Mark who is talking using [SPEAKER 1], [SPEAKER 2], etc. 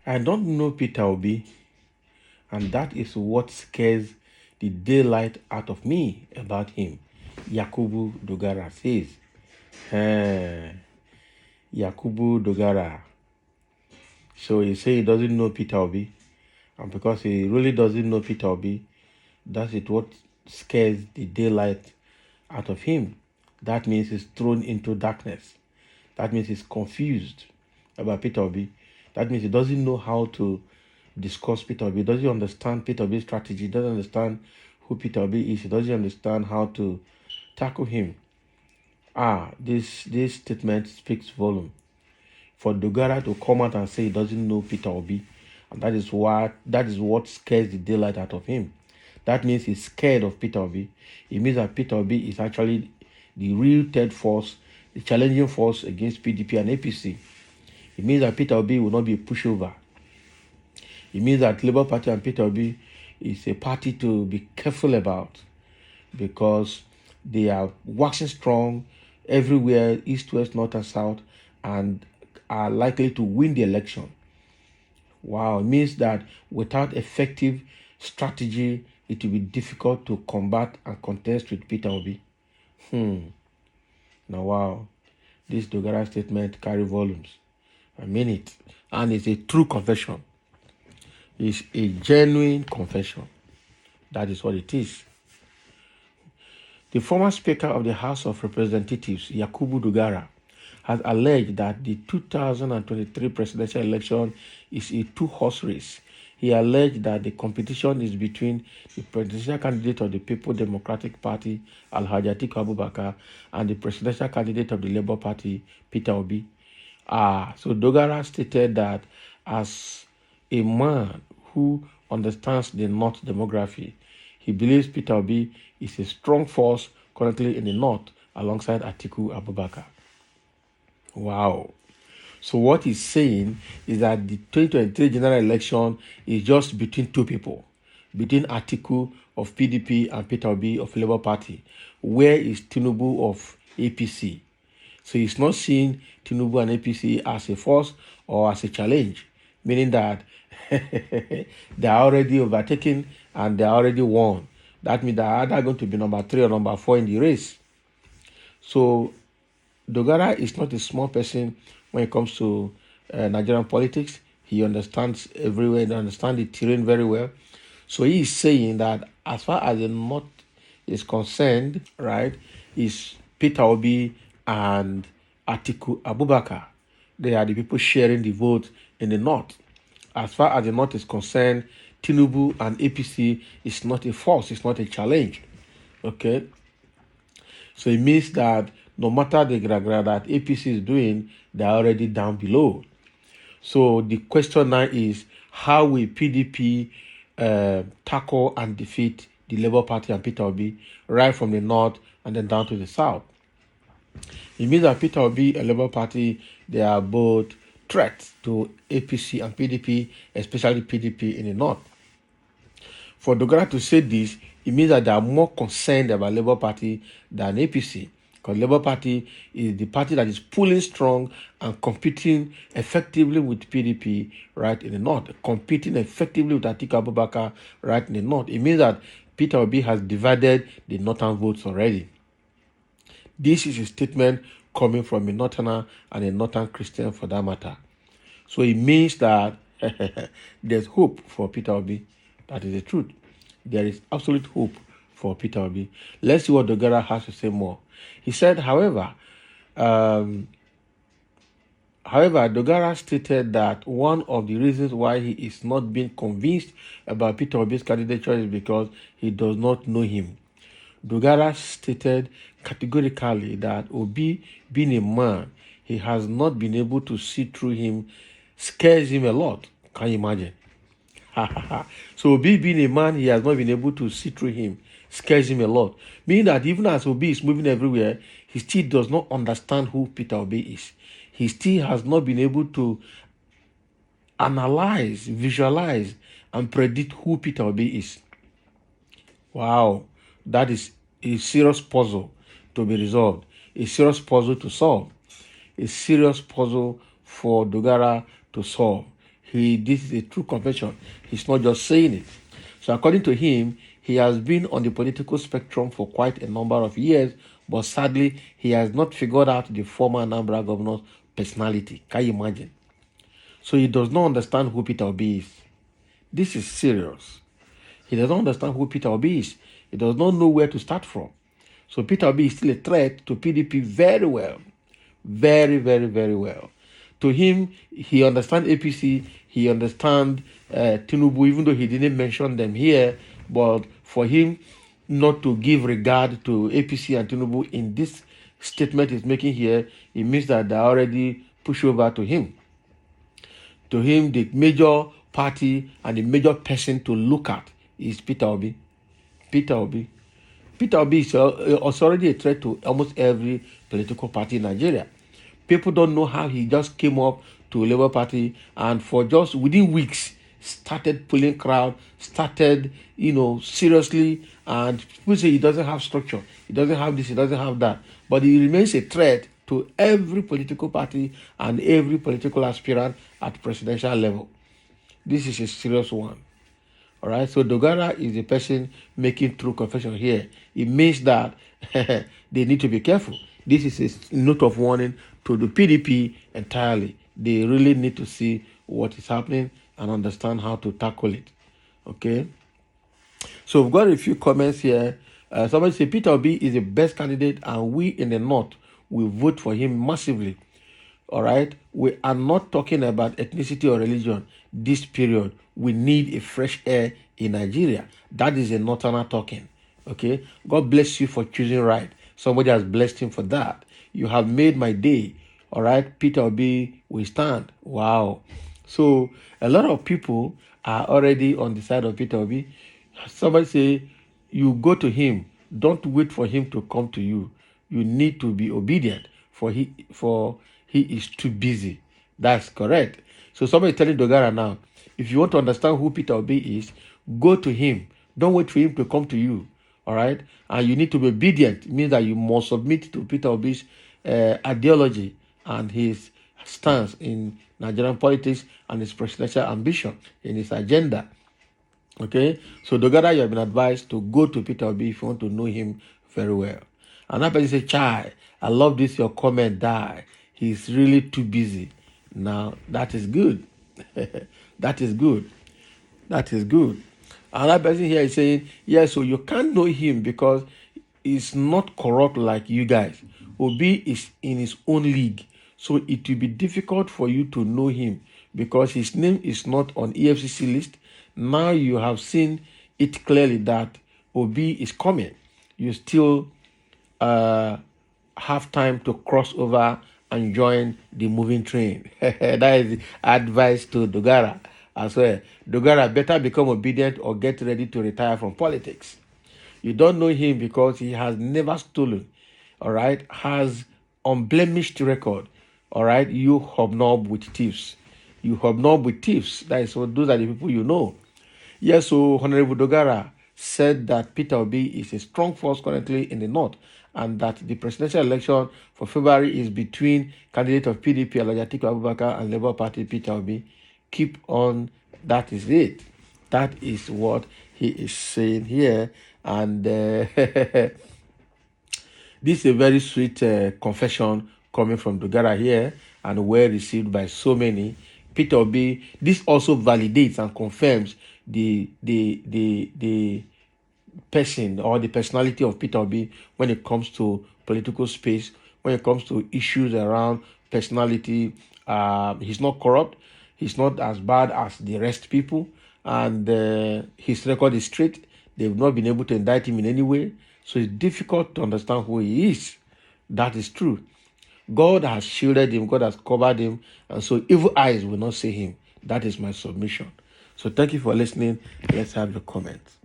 [SPEAKER 1] I don't know Peter Obi, and that is what scares the daylight out of me about him. Yakubu Dogara says. Yakubu Dogara. So he say he doesn't know Peter Obi, and because he really doesn't know Peter Obi, that's it what scares the daylight out of him. That means he's thrown into darkness. That means he's confused about Peter Obi. That means he doesn't know how to discuss Peter Obi. He doesn't understand Peter Obi's strategy. He doesn't understand who Peter Obi is. He doesn't understand how to tackle him. This statement speaks volume. For Dogara to come out and say he doesn't know Peter Obi, and that is what scares the daylight out of him. That means he's scared of Peter Obi. It means that Peter Obi is actually the real third force, the challenging force against PDP and APC. It means that Peter Obi will not be a pushover. It means that Labour Party and Peter Obi is a party to be careful about, because they are waxing strong everywhere, east, west, north, and south, and are likely to win the election. Wow, it means that without effective strategy, it will be difficult to combat and contest with Peter Obi. Now, wow, this Dogara statement carry volumes. I mean it. And it's a true confession. It's a genuine confession. That is what it is. The former Speaker of the House of Representatives, Yakubu Dogara, has alleged that the 2023 presidential election is a two-horse race. He alleged that the competition is between the presidential candidate of the People Democratic Party, Alhaji Atiku Abubakar, and the presidential candidate of the Labour Party, Peter Obi. So Dogara stated that as a man who understands the North demography, he believes Peter Obi is a strong force currently in the North alongside Atiku Abubakar. Wow. So what he's saying is that the 2023 general election is just between two people, between Atiku of PDP and Peter Obi of Labour Party. Where is Tinubu of APC? So he's not seeing Tinubu and APC as a force or as a challenge, meaning that they are already overtaken and they are already won. That means they are either going to be number 3 or number 4 in the race. So Dogara is not a small person when it comes to Nigerian politics. He understands everywhere, he understands the terrain very well. So he is saying that as far as the North is concerned, right, is Peter Obi and Atiku Abubakar. They are the people sharing the vote in the North. As far as the North is concerned, Tinubu and APC is not a force, it's not a challenge. Okay? So it means that no matter the gragra that APC is doing, they are already down below. So the question now is, how will PDP tackle and defeat the Labour Party and Peter Obi right from the North and then down to the South? It means that Peter Obi and Labour Party, they are both threats to APC and PDP, especially PDP in the North. For Dogara to say this, it means that they are more concerned about Labour Party than APC. Because Labour Party is the party that is pulling strong and competing effectively with PDP right in the North, competing effectively with Atiku Abubakar right in the North. It means that Peter Obi has divided the Northern votes already. This is a statement coming from a Northerner and a Northern Christian for that matter. So it means that there's hope for Peter Obi. That is the truth. There is absolute hope for Peter Obi. Let's see what Dogara has to say more. He said, however, Dogara stated that one of the reasons why he is not being convinced about Peter Obi's candidature is because he does not know him. Dogara stated categorically that Obi, being a man he has not been able to see through him, scares him a lot. Can you imagine? So Obi, being a man he has not been able to see through him, scares him a lot. Meaning that even as Obi is moving everywhere, he still does not understand who Peter Obi is. He still has not been able to analyze, visualize, and predict who Peter Obi is. Wow, that is a serious puzzle to be resolved, a serious puzzle to solve. a serious puzzle for Dogara to solve. This is a true confession. He's not just saying it. So according to him, he has been on the political spectrum for quite a number of years, but sadly, he has not figured out the former Anambra governor's personality. Can you imagine? So he does not understand who Peter Obi is. This is serious. He does not understand who Peter Obi is. He does not know where to start from. So Peter Obi is still a threat to PDP very well. Very, very, very well. To him, he understands APC, he understands Tinubu, even though he didn't mention them here. But for him not to give regard to APC and Tinubu in this statement he's making here, it means that they already push over to him. To him, the major party and the major person to look at is Peter Obi. Peter Obi. Peter Obi is already a threat to almost every political party in Nigeria. People don't know how he just came up to Labour Party and for just within weeks started pulling crowd, started, seriously, and people say he doesn't have structure, he doesn't have this, he doesn't have that. But he remains a threat to every political party and every political aspirant at presidential level. This is a serious one. All right, so Dogara is the person making true confession here. It means that they need to be careful. This is a note of warning to the PDP entirely. They really need to see what is happening and understand how to tackle it. Okay, so we've got a few comments here. Somebody said Peter Obi is the best candidate and we in the North will vote for him massively. All right, we are not talking about ethnicity or religion this period. We need a fresh air in Nigeria. That is a northerner talking. Okay, God bless you for choosing right. Somebody has blessed him for that. You have made my day. All right, Peter Obi will stand. Wow. So a lot of people are already on the side of Peter Obi. Somebody say, you go to him. Don't wait for him to come to you. You need to be obedient, for he is too busy. That's correct. So somebody telling Dogara now, if you want to understand who Peter Obi is, go to him. Don't wait for him to come to you. All right? And you need to be obedient. It means that you must submit to Peter Obi's ideology and his stance in Nigerian politics and his presidential ambition in his agenda. Okay? So Dogara, you have been advised to go to Peter Obi if you want to know him very well. Another person say, Chai, I love this, your comment, die. He's really too busy. Now, that is good. That is good. That is good. Another person here is saying, yes, so you can't know him because he's not corrupt like you guys. Obi is in his own league. So it will be difficult for you to know him because his name is not on EFCC list. Now you have seen it clearly that Obi is coming. You still have time to cross over and join the moving train. That is advice to Dogara as well. Dogara, better become obedient or get ready to retire from politics. You don't know him because he has never stolen, all right, has unblemished record, all right. You hobnob with thieves. You hobnob with thieves. That is what, those are the people you know. Yes, so Honorable Dogara said that Peter Obi is a strong force currently in the North and that the presidential election for February is between candidate of PDP, Alhaji Atiku Abubakar, and Labour Party, Peter Obi. Keep on. That is it. That is what he is saying here. And this is a very sweet confession coming from Dogara here and well received by so many. Peter Obi, this also validates and confirms the person or the personality of Peter Obi when it comes to political space, when it comes to issues around personality. He's not corrupt. He's not as bad as the rest people. And his record is straight. They've not been able to indict him in any way. So it's difficult to understand who he is. That is true. God has shielded him. God has covered him. And so evil eyes will not see him. That is my submission. So thank you for listening. Let's have your comments.